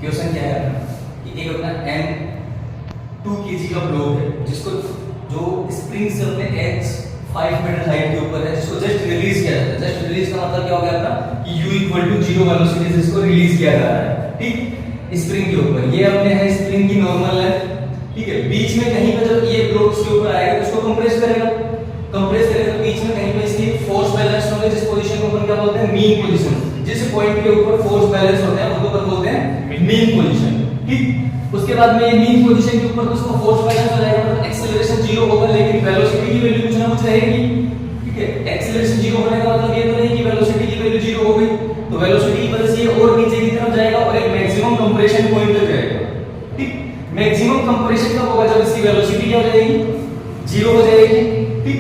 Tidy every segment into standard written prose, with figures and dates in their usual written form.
Question क्या है कि एक अपना m 2 kg का ब्लॉक है जिसको जो स्प्रिंग से अपने h 5 मीटर हाइट के ऊपर है, जिसको जस्ट रिलीज किया जाता है। जस्ट रिलीज का मतलब क्या हो गया अपना कि u इक्वल टू 0 वेलोसिटी से इसको रिलीज किया जा रहा है, ठीक, स्प्रिंग के ऊपर। ये अपने है स्प्रिंग की नॉर्मल लेंथ, ठीक है। बीच में कहीं पर जब ये ब्लॉक इसके ऊपर आएगा तो इसको कंप्रेस करेगा, कंप्रेस करेगा तो बीच में कहीं पे इसकी फोर्स बैलेंस होंगे, जिस पोजीशन को अपन क्या बोलते हैं, मीन पोजीशन। जिस पॉइंट के ऊपर फोर्स बैलेंस होते हैं उसको अपन बोलते हैं मीन पोजीशन, ठीक। उसके बाद में ये मीन पोजीशन के ऊपर तो उसको फोर्स बैलेंस हो जाएगा, मतलब एक्सेलरेशन 0 होगा, लेकिन वेलोसिटी की वैल्यू कुछ ना कुछ रहेगी, ठीक है। एक्सेलरेशन 0 होने का मतलब ये तो नहीं कि वेलोसिटी की वैल्यू 0 हो गई, तो वेलोसिटी की वजह से ये और नीचे की तरफ जाएगा और एक मैक्सिमम कंप्रेशन पॉइंट तक जाएगा, ठीक। मैक्सिमम कंप्रेशन कब होगा, जब इसकी वेलोसिटी क्या हो जाएगी, 0 हो जाएगी, ठीक।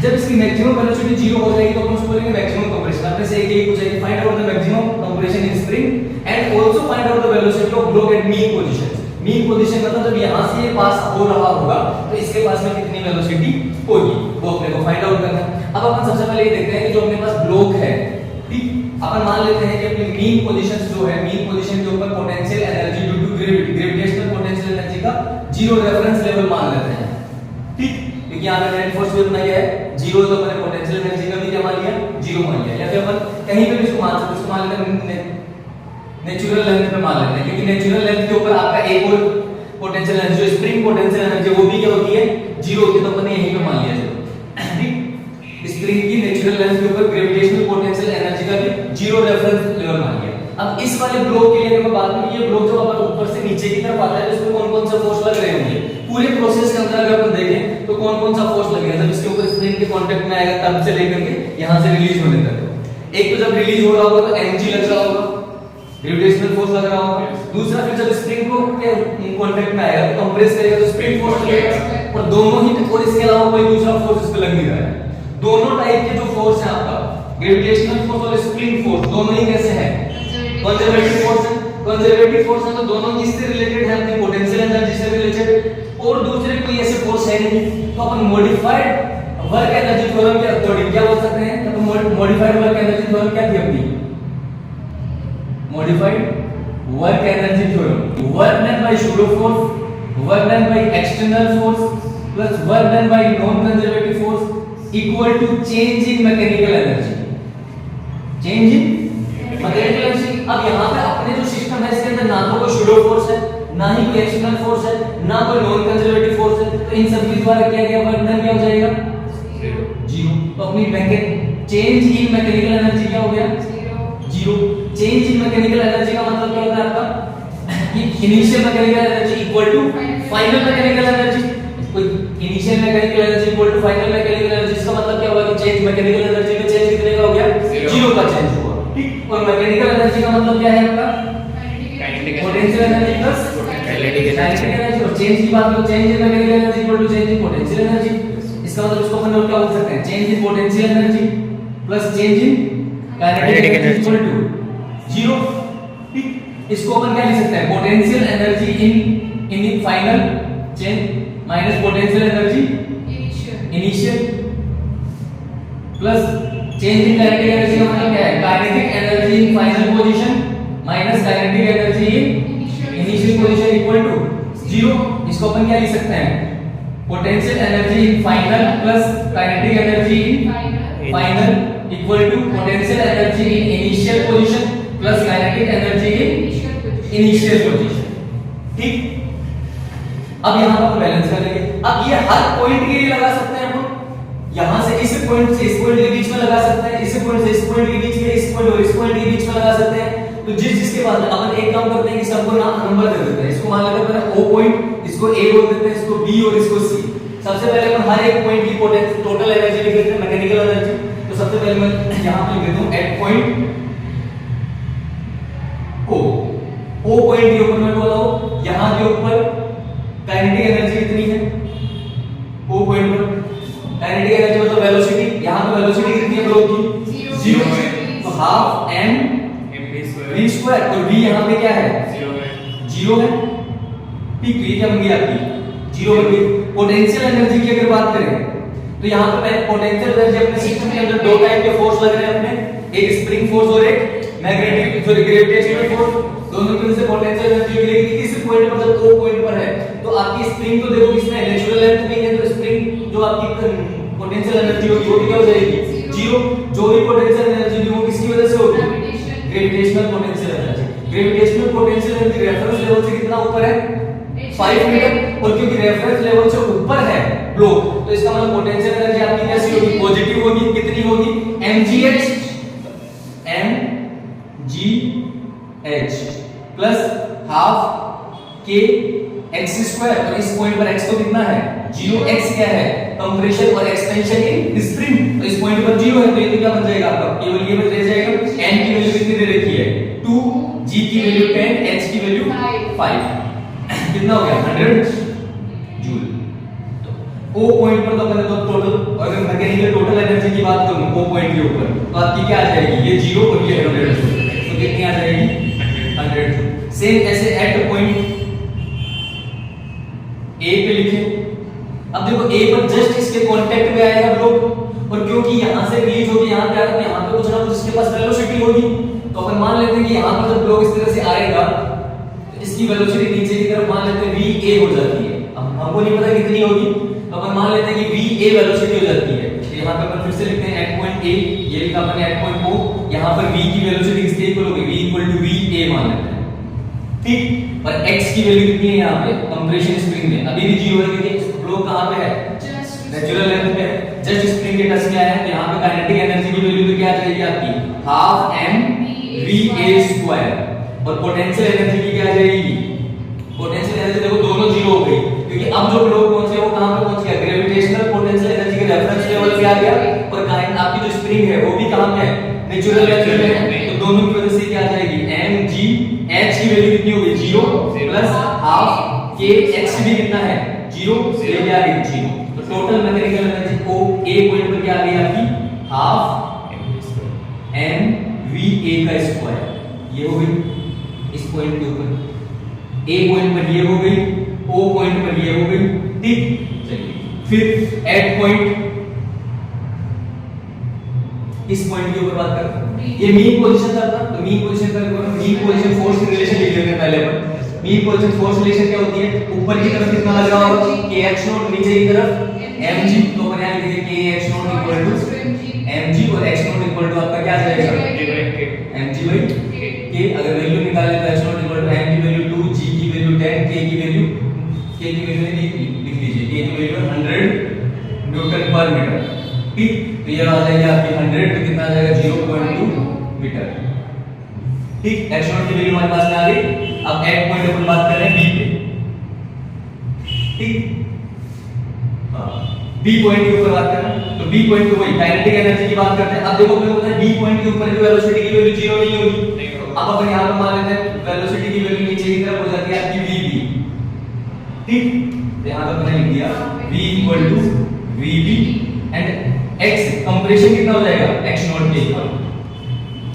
जब इसकी मैक्सिमम वेलोसिटी 0 हो जाएगी तो अपन उसको बोलेंगे मैक्सिमम कंप्रेशन। आपने से एक पूछा find out the maximum compression in spring and also find out the velocity of block at mean position. Mean position मतलब जब यहां से ये पास हो रहा होगा तो इसके पास में कितनी वेलोसिटी होगी, वो अपने को फाइंड आउट करना है। अब अपन सबसे पहले ये देखते हैं कि जो अपने पास ब्लॉक है, ठीक, अपन मान लेते हैं कि अपनी मीन पोजीशन जो है, मीन पोजीशन के ऊपर potential energy due to gravitational potential energy का 0 रेफरेंस लेवल मान लेते हैं, ठीक। क्योंकि यहां पे नेट फोर्स भी अपना क्या है 0, तो अपने पोटेंशियल एनर्जी का भी क्या मान लिया, 0 मान लिया। या फिर अपन कहीं पे भी इसको मान सकते हैं, इसको मान लेते हैं नेचुरल लेंथ पे मान लेते हैं, क्योंकि नेचुरल लेंथ के ऊपर आपका एक और पोटेंशियल एनर्जी जो स्प्रिंग पोटेंशियल एनर्जी वो भी क्या होती है, 0 होती है, तो अपन ने यहीं पे मान लिया चलो, ठीक। स्प्रिंग की नेचुरल लेंथ के ऊपर ग्रेविटेशनल पोटेंशियल एनर्जी का भी 0 रेफरेंस लेवल मान लिया। अब इस वाले ब्लॉक के लिए मैं बात करूं, ये ब्लॉक जब अपन ऊपर से नीचे की तरफ आता है तो इसमें कौन-कौन सा फोर्स लग रहे होंगे, पूरे प्रोसेस के अंदर अगर अपन देखें तो कौन-कौन सा फोर्स लगेगा जब इसके ऊपर स्प्रिंग के कांटेक्ट में आएगा तब से लेकर के यहां से रिलीज होने तक। एक तो जब रिलीज हो रहा होगा तो mg लग रहा होगा, ग्रेविटेशनल फोर्स लग रहा होगा। दूसरा फिर जब स्प्रिंग को के कांटेक्ट में आएगा तो कंप्रेस करेगा तो स्प्रिंग फोर्स लगेगा, और दोनों ही, और इसके अलावा कोई दूसरा फोर्स इस पे लग नहीं रहा है। दोनों टाइप के जो फोर्स है आपका, ग्रेविटेशनल फोर्स और स्प्रिंग फोर्स, दोनों ही कैसे हैं, कंजर्वेटिव फोर्स है। कंजर्वेटिव फोर्स है तो दोनों किससे रिलेटेड है, अपनी पोटेंशियल एनर्जी से रिलेटेड, और दूसरे कोई ऐसे फोर्स है नहीं, तो अपन मॉडिफाइड वर्क एनर्जी थ्योरम के अकॉर्डिंग क्या बोल सकते हैं, तो मॉडिफाइड वर्क एनर्जी थ्योरम क्या थी अपनी, modified work energy theorem, work done by pseudo force, work done by external force plus work done by non conservative force equal to change in mechanical energy, change in mechanical energy. अब यहां पे अपने जो system है इसके अंदर ना तो कोई शूडो फोर्स है, ना ही कोई एक्सटर्नल फोर्स है, ना कोई नॉन कंजर्वेटिव फोर्स है, तो इन सब के द्वारा क्या गया वर्क डन क्या हो जाएगा, 0। तो अपनी चेंज इन मैकेनिकल एनर्जी क्या हो गया, 0। चेंज इन मैकेनिकल एनर्जी का मतलब क्या होता है आपका कि initial mechanical energy equal to final mechanical energy, कोई initial mechanical energy equal to final mechanical energy, इसका मतलब क्या होगा कि चेंज मैकेनिकल एनर्जी में चेंज कितने का हो गया, 0 का चेंज हुआ, ठीक। और मैकेनिकल एनर्जी का मतलब क्या है आपका, potential energy plus kinetic energy. और चेंज की बात करो, change in mechanical energy equal to change in potential energy, इसका मतलब इसको अपन क्या बोल सकते हैं, change in potential energy plus change in kinetic energy equal to 0, ठीक। इसको अपन क्या लिख सकते हैं, potential energy in final change minus potential energy initial plus change in kinetic energy का मतलब क्या है, kinetic energy in final position minus kinetic energy in initial position equal to 0। इसको अपन क्या लिख सकते हैं, potential energy in final plus kinetic energy in final equal to potential energy in initial position plus kinetic energy in initial position, ठीक। अब यहां पर बैलेंस कर लेंगे। अब ये हर पॉइंट के लिए लगा सकते हैं हम, यहां से इस पॉइंट से इस पॉइंट के बीच में लगा सकते हैं, इस पॉइंट से इस पॉइंट के बीच में, इस पॉइंट और इस पॉइंट के बीच में लगा सकते हैं। तो जिसके बाद अपन एक काम करते हैं कि सबको नंबर दे देते हैं, इसको मान लेते हैं O पॉइंट, इसको A बोल देते हैं, इसको B और इसको C। सबसे पहले अपन हर एक पॉइंट की पोटेंशियल टोटल एनर्जी लिख देते हैं, मैकेनिकल एनर्जी। तो सबसे पहले मैं यहां पे लिख देता हूं एट पॉइंट O पॉइंट के ऊपर मैं बोला यहां के ऊपर काइनेटिक एनर्जी कितनी है, O पॉइंट पर काइनेटिक एनर्जी मतलब वेलोसिटी, यहां पे वेलोसिटी कितनी है ब्लॉक की, 0 है, तो हाफ m v स्क्वायर, और v यहां पे क्या है, 0 है, ठीक। तो ये क्या बन गई आपकी, 0 बन गई। पोटेंशियल एनर्जी की अगर बात करें तो यहां पे पोटेंशियल एनर्जी अपने सिस्टम के अंदर दो टाइप के फोर्स लग रहे हैं अपने, एक स्प्रिंग फोर्स और एक मैग्नेटिक ग्रेविटेशनल फोर्स। दोनों की वजह से पोटेंशियल एनर्जी मिलेगी किस पॉइंट पर, जब ओ पॉइंट पर है। तो आपकी स्प्रिंग तो देखो किसमें है, नेचुरल लेंथ में है, तो स्प्रिंग जो आपकी पोटेंशियल एनर्जी होगी वो भी क्या हो जाएगी, जीरो। जो भी पोटेंशियल एनर्जी होगी वो किसकी वजह से होगी, gravitational potential energy. Gravitational potential energy reference level से कितना ऊपर है, 5 मीटर, और क्योंकि रेफरेंस लेवल से ऊपर है ब्लॉक, तो इसका मतलब पोटेंशियल एनर्जी आपकी कैसी होगी, पॉजिटिव होगी। कितनी होगी, mgh प्लस हाफ के एक्स स्क्वायर, और इस पॉइंट पर x तो कितना है, 0x क्या है, कंप्रेशन और एक्सपेंशन इन स्प्रिंग, तो इस पॉइंट पर 0 है, तो ये तो क्या बन जाएगा आपका, केवल ये बन जाएगा n की वैल्यू कितनी दे रखी है 2, g की वैल्यू 10, h की वैल्यू 5, कितना हो गया 100 जूल। तो O पॉइंट पर तो अपन तो टोटल, अगर मैकेनिकल टोटल एनर्जी की बात करूं O पॉइंट के ऊपर, तो आपकी क्या आ जाएगी, ये 0 और ये 100 जूल, तो कितनी आ जाएगी 100 जूल। सेम ऐसे एट पॉइंट A पे लिखे, अब देखो A पर जस्ट इसके कांटेक्ट में आएगा ब्लॉक, और क्योंकि यहां से रीच होगी यहां पे आएगा, तो यहां पे कुछ ना कुछ इसके पास वेलोसिटी होगी, तो अपन मान लेते हैं कि यहां पर जब ब्लॉक इस तरह से आएगा तो इसकी वेलोसिटी नीचे की तरफ मान लेते हैं va हो जाती है। अब हमको नहीं पता कितनी होगी, तो अपन मान लेते हैं कि va वेलोसिटी हो जाती है। तो यहां पे अपन फिर से लिखते हैं एट पॉइंट A, ये लिखा अपन एट पॉइंट O, यहां पर v की वेलोसिटी किसके इक्वल होगी, v इक्वल टू va मान लेते हैं, ठीक। और x की वैल्यू कितनी है यहाँ पे कंप्रेशन स्प्रिंग में, अभी भी 0 है क्योंकि ब्लॉक कहां पे है, नेचुरल लेंथ पे है, जस्ट स्प्रिंग के टच में आया है, तो यहाँ पे काइनेटिक एनर्जी की वैल्यू तो क्या आ जाएगी आपकी हाफ mva स्क्वायर, और पोटेंशियल एनर्जी की क्या आ जाएगी, पोटेंशियल एनर्जी देखो दोनों 0 हो गई, क्योंकि अब जो ब्लॉक पहुंचे वो कहां पे पहुंच गया, ग्रेविटेशनल पोटेंशियल एनर्जी के रेफरेंस लेवल पे आ गया, और काइनेटिक आपकी जो स्प्रिंग है वो भी कहां पे है, नेचुरल लेंथ में है, तो दोनों की वजह से क्या आ जाएगी mg h की वैल्यू कितनी होगी 0 प्लस हाफ k x भी कितना है 0, ये क्या आ गई 0। तो टोटल मैकेनिकल एनर्जी को a पॉइंट पर क्या आ गई आपकी हाफ mva का स्क्वायर, ये हो गई इस पॉइंट के ऊपर, a पॉइंट पर ये हो गई, o पॉइंट पर ये हो गई, ठीक। चलिए फिर एट पॉइंट, इस पॉइंट के ऊपर बात करते हैं, ये मीन पोजीशन था, तो मीन पोजीशन का मीन पोजीशन फोर्स रिलेशन लिख लेते हैं पहले अपन। मीन पोजीशन फोर्स रिलेशन क्या होती है, ऊपर की तरफ कितना लग रहा होगा kh नॉट, नीचे की तरफ mg, तो अपन यहां लिखेंगे kh naught equal to mg, और x नॉट इक्वल टू आपका क्या आ जाएगा mg by k। अगर वैल्यू निकालें तो h naught equal to m की वैल्यू 2, g की वैल्यू 10, k की वैल्यू लिख लीजिए, k की वैल्यू 100 न्यूटन पर मीटर, ठीक। तो ये आ जाएगा आपकी 100, तो कितना आ जाएगा 0.2 मीटर, ठीक। x नॉट की वैल्यू हमारे पास में आ गई। अब एट पॉइंट अपन बात कर रहे हैं b पे, ठीक। b पॉइंट के ऊपर बात कर रहे हैं, तो b पॉइंट पे वही काइनेटिक एनर्जी की बात करते हैं। अब देखो मेरे को पता है b पॉइंट के ऊपर की वेलोसिटी की वैल्यू 0 नहीं होगी, अब अपन यहां पे मान लेते हैं वेलोसिटी की वैल्यू नीचे की तरफ हो जाती है आपकी vb, ठीक। तो यहां पे मैंने लिख दिया v equal to vb and x compression कितना हो जाएगा x नॉट के इक्वल।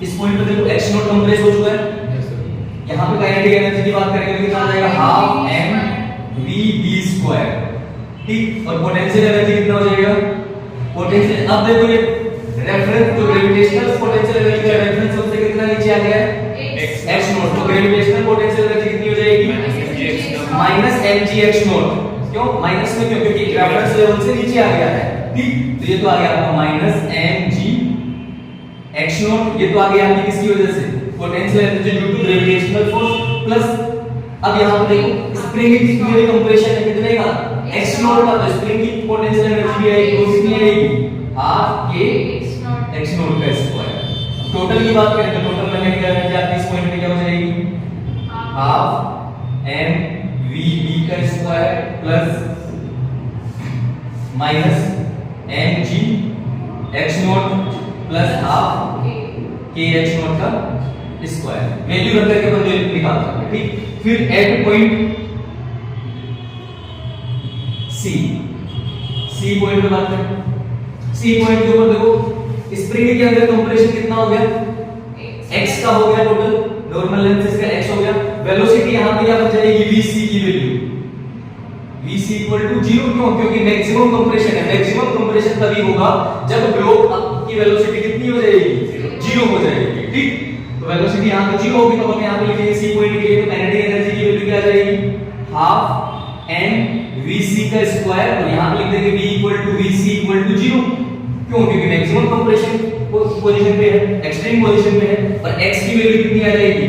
इस पॉइंट पे देखो x नॉट कंप्रेस हो चुका है, यहां पे काइनेटिक एनर्जी की बात करेंगे तो कितना आ जाएगा हाफ mvb स्क्वायर, ठीक। और पोटेंशियल एनर्जी कितना हो जाएगा, पोटेंशियल, अब देखो ये रेफरेंस जो ग्रेविटेशनल पोटेंशियल एनर्जी का रेफरेंस उससे कितना नीचे आ गया है x नॉट, तो ग्रेविटेशनल पोटेंशियल एनर्जी कितनी हो जाएगी माइनस mgx नॉट। क्यों माइनस में, क्यों, क्योंकि रेफरेंस लेवल से नीचे आ गया है, ठीक। तो ये तो आ गया आपका माइनस mg x नॉट, ये तो आ गया आपकी किसकी वजह से, potential energy due to gravitational force, plus अब यहां पे देखो स्प्रिंग की कितनी कंप्रेशन है, कितने का x नॉट का, तो स्प्रिंग की पोटेंशियल एनर्जी भी आएगी, वो कितनी आएगी हाफ k x नॉट का स्क्वायर। टोटल की बात करें तो टोटल मैकेनिकल एनर्जी आपकी इस पॉइंट पे क्या हो जाएगी हाफ mvb का square plus minus mg x not plus half k x not का स्क्वायर, वैल्यू रख करके अपन वैल्यू निकाल सकते हैं, ठीक। फिर एट पॉइंट C पॉइंट पे बात करें, C पॉइंट के ऊपर देखो स्प्रिंग के अंदर कंप्रेशन कितना हो गया x का हो गया, टोटल नॉर्मल लेंथ से इसका x हो गया, वेलोसिटी यहां पे क्या बन जाएगी vc की वैल्यू vc इक्वल टू 0, क्यों, क्योंकि मैक्सिमम कंप्रेशन है, मैक्सिमम कंप्रेशन तभी होगा जब ब्लॉक की वेलोसिटी कितनी हो जाएगी 0 हो जाएगी, ठीक। तो वेलोसिटी यहाँ पे 0 होगी तो हम यहाँ पे लिखेंगे सी पॉइंट के लिए काइनेटिक एनर्जी की वैल्यू क्या आ जाएगी हाफ एम वीसी का स्क्वायर और यहाँ पे लिख देंगे v equal to vc equal to 0। क्यों? क्योंकि मैक्सिमम कंप्रेशन पोजीशन पे है, एक्सट्रीम पोजीशन पे है और x की वैल्यू कितनी आ जाएगी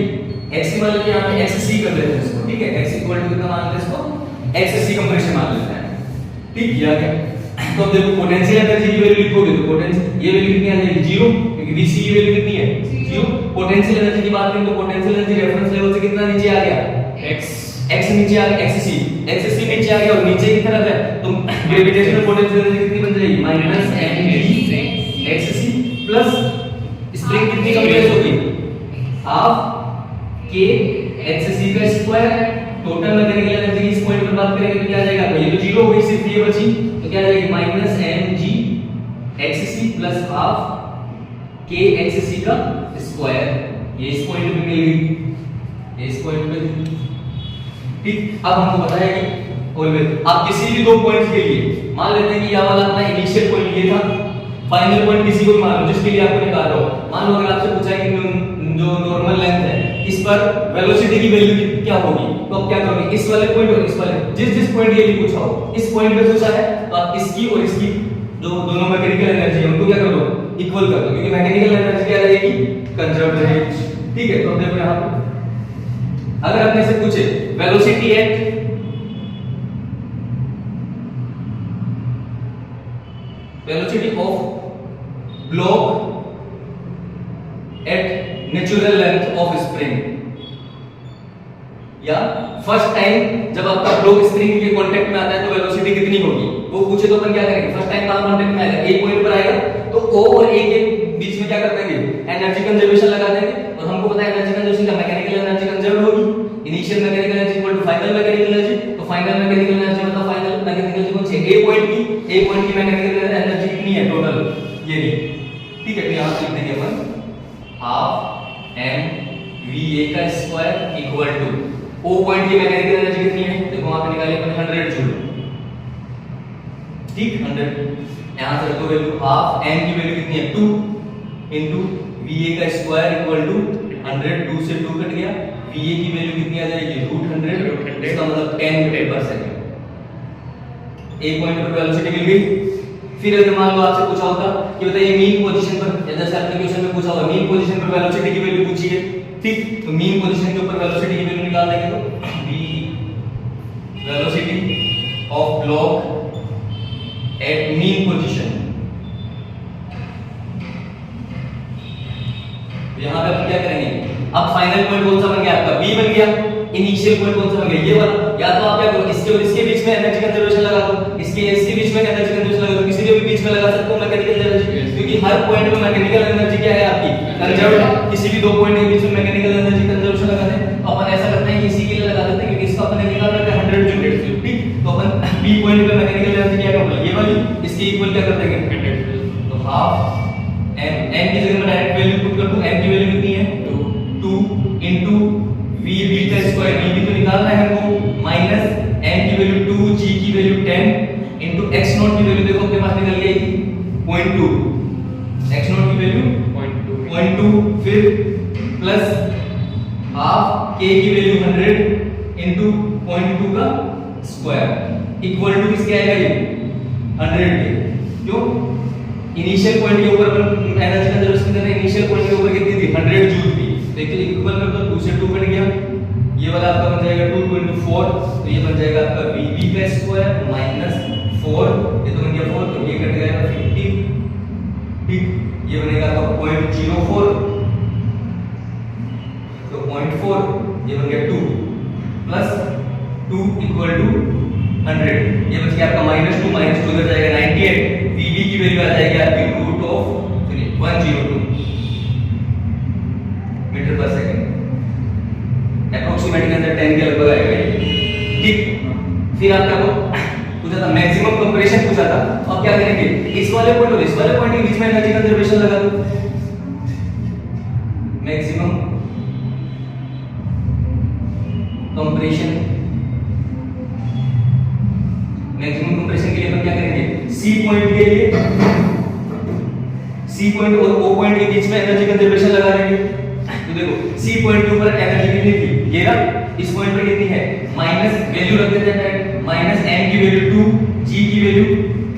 x की मतलब यहाँ पे xc कर लेते हैं इसको, ठीक है, x इक्वल टू कितना मान लेते हैं इसको xc कंप्रेशन मान लेते हैं, ठीक किया गया। तो अब देखो पोटेंशियल एनर्जी की वैल्यू लिखोगे तो पोटेंशियल ये वैल्यू कितनी आ जाएगी 0 क्योंकि vc की वैल्यू कितनी है 0। पोटेंशियल एनर्जी की बात करें तो पोटेंशियल एनर्जी रेफरेंस लेवल से कितना नीचे आ गया x नीचे आ गया xc नीचे आ गया और नीचे की तरफ है तो ग्रेविटेशनल पोटेंशियल एनर्जी कितनी बन जाएगी minus mg xc plus spring कितनी कंप्रेस होगी हाफ k xc का स्क्वायर। टोटल मैकेनिकल एनर्जी इस पॉइंट पर बात करेंगे तो क्या आ जाएगा ये तो 0 हो गई सिर्फ ये बची तो क्या आ जाएगी minus mg xc plus half k xc का स्क्वायर। ये इस पॉइंट पे मिल गई, ये इस पॉइंट पे, ठीक। अब हमको पता है कि ऑलवेज आप किसी भी दो पॉइंट्स के लिए मान लेते हैं कि यह वाला अपना इनिशियल पॉइंट ये था, फाइनल पॉइंट किसी को भी मान लो जिसके लिए आपको निकाल रहा हो। मान लो अगर आपसे पूछा है कि जो नॉर्मल लेंथ है इस पर वेलोसिटी की वैल्यू क्या होगी तो आप क्या करोगे इस वाले पॉइंट और इस वाले जिस पॉइंट ये भी पूछा हो इस पॉइंट पे पूछा है तो आप इसकी और इसकी जो दोनों मैकेनिकल एनर्जी है उनको क्या कर दो इक्वल कर दो क्योंकि मैकेनिकल एनर्जी क्या रहेगी कंजर्व रहेगी, ठीक है। तो देखो यहां पे अगर आपने से पूछे velocity at velocity of block at natural length of spring या फर्स्ट टाइम जब आपका ब्लॉक स्प्रिंग के कांटेक्ट में आता है तो वेलोसिटी कितनी होगी वो पूछे तो अपन क्या करेंगे फर्स्ट टाइम कहां कांटेक्ट में आएगा एक पॉइंट पर आएगा तो O और A के बीच में क्या कर देंगे एनर्जी कंजर्वेशन लगा देंगे और हमको पता है एनर्जी कंजर्वेशन का मैकेनिकल एनर्जी कंजर्व होगी initial mechanical energy equal to final mechanical energy तो फाइनल मैकेनिकल एनर्जी मतलब फाइनल मैकेनिकल एनर्जी कौन सी A पॉइंट की मैकेनिकल एनर्जी कितनी है टोटल ये नहीं, ठीक है। तो यहां से लिख देंगे अपन हाफ m va का square equal to O point की मैकेनिकल एनर्जी कितनी है देखो वहां पे निकालिए अपन 100 जूल, ठीक 100। यहां से रखो वैल्यू हाफ m की वैल्यू कितनी है 2 इनटू va का स्क्वायर इक्वल टू 100 2 से 2 कट गया va की वैल्यू कितनी आ जाएगी √100 इसका मतलब 10 मीटर पर सेकंड। एक पॉइंट पर वेलोसिटी मिल गई। फिर अगर मान लो आपसे पूछा होता कि बताइए मीन पोजीशन पर जैसे आपने क्वेश्चन में पूछा होगा मीन पोजीशन पर वेलोसिटी की वैल्यू पूछी है, ठीक। तो मीन पोजीशन के ऊपर वेलोसिटी की वैल्यू निकाल देंगे तो v velocity of block at mean position. यहां पे अपन क्या करेंगे अब फाइनल पॉइंट कौन सा बन गया आपका b बन गया, इनिशियल पॉइंट कौन सा बन गया ये वाला। या तो आप क्या करो इसके और इसके बीच में एनर्जी कंजर्वेशन लगा दो, इसके बीच में एनर्जी कंजर्वेशन लगा दो, किसी के भी बीच में लगा सकते हो मैकेनिकल एनर्जी क्योंकि हर पॉइंट में मैकेनिकल एनर्जी क्या है आपकी कंजर्व है। किसी भी दो पॉइंट के बीच में मैकेनिकल एनर्जी कंजर्वेशन लगा दें तो अपन ऐसा करते हैं कि इसी के लिए लगा देते हैं क्योंकि इसका अपन निकाल रखा है 100 जूल, ठीक। तो अपन b पॉइंट पे मैकेनिकल एनर्जी क्या होगा ये वाली इसके इक्वल क्या कर देंगे 100 तो हाफ m की जगह में डायरेक्ट वैल्यू पुट कर दूं m की वैल्यू कितनी है 2 इनटू v का स्क्वायर v भी तो निकालना है हमको माइनस m की वैल्यू 2 g की वैल्यू 10 इनटू x नॉट की वैल्यू देखो अपने पास निकल गई 0.2 x नॉट की वैल्यू 0.2 फिर प्लस हाफ k की वैल्यू 100 इनटू 0.2 का स्क्वायर इक्वल टू किसके आएगा ये 100 के। क्यों इनिशियल पॉइंट के ऊपर एनर्जी कंजर्वेशन करने इनिशियल पॉइंट के ऊपर कितनी थी 100 जूल थी, देखिए इक्वल कर दो 2 से 2 कट गया ये वाला आपका बन जाएगा 2 * 4 तो ये बन जाएगा आपका vb का स्क्वायर माइनस 4 ये तो बन गया 4 तो ये कट जाएगा 50, ठीक। ये बनेगा आपका 0.04 तो 0.4 ये बन गया 2 प्लस 2 इक्वल टू 100 ये बच गया आपका -2 इधर जाएगा 98 vb की वैल्यू आ जाएगी आपकी √102 मीटर पर सेकंड एप्रोक्सीमेटली अंदर 10 के लगभग आएगा, ठीक। फिर आपका वो पूछा था मैक्सिमम कंप्रेशन पूछा था तो अब क्या करेंगे इस वाले पॉइंट और इस वाले पॉइंट के बीच में एनर्जी कंजर्वेशन लगा दो मैक्सिमम कंप्रेशन के लिए हम क्या करेंगे सी पॉइंट के लिए सी पॉइंट और ओ पॉइंट के बीच में एनर्जी कंजर्वेशन लगा देंगे। तो देखो सी पॉइंट के ऊपर एनर्जी कितनी थी, ये ना इस पॉइंट पर कितनी है, माइनस वैल्यू रख देते हैं, माइनस एम की वैल्यू 2, जी की वैल्यू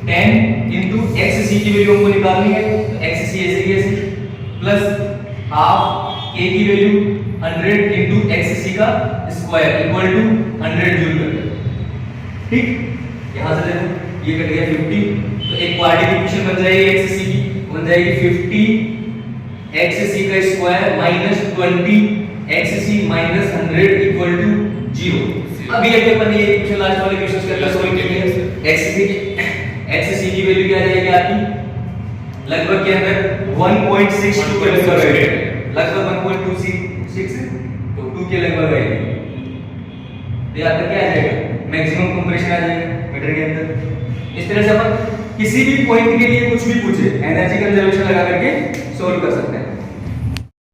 10 इनटू एक्स सी की वैल्यू हमको निकालनी है, तो एक्स सी ऐसे की ऐसे प्लस हाफ के की वैल्यू 100 इनटू एक्स सी का स्क्वायर इक्वल टू 100 जूल कर दो। ठीक, यहां से देखो ये कट गया 50, तो एक क्वाड्रेटिक इक्वेशन बन जाएगी एक्स सी की, बन जाएगी 50 एक्स सी का स्क्वायर माइनस 20 एक्स सी माइनस 100 इक्वल टू 0। अभी अगर अपन ये इक्वेशन लास्ट वाले इक्वेशन करके सॉल्व करेंगे, एक्स सी की वैल्यू क्या आ जाएगी आपकी लगभग के अंदर 1.62 के लगभग आएगी, लगभग 1.26 तो 2 के लगभग आएगी। तो यहाँ पर क्या आ जाएगा, मैक्सिमम कंप्रेशन आ जाएगा मीटर के अंदर। इस तरह से अपन किसी भी पॉइंट के लिए कुछ भी पूछे एनर्जी कंजर्वेशन लगा करके सोल्व कर सकते हैं।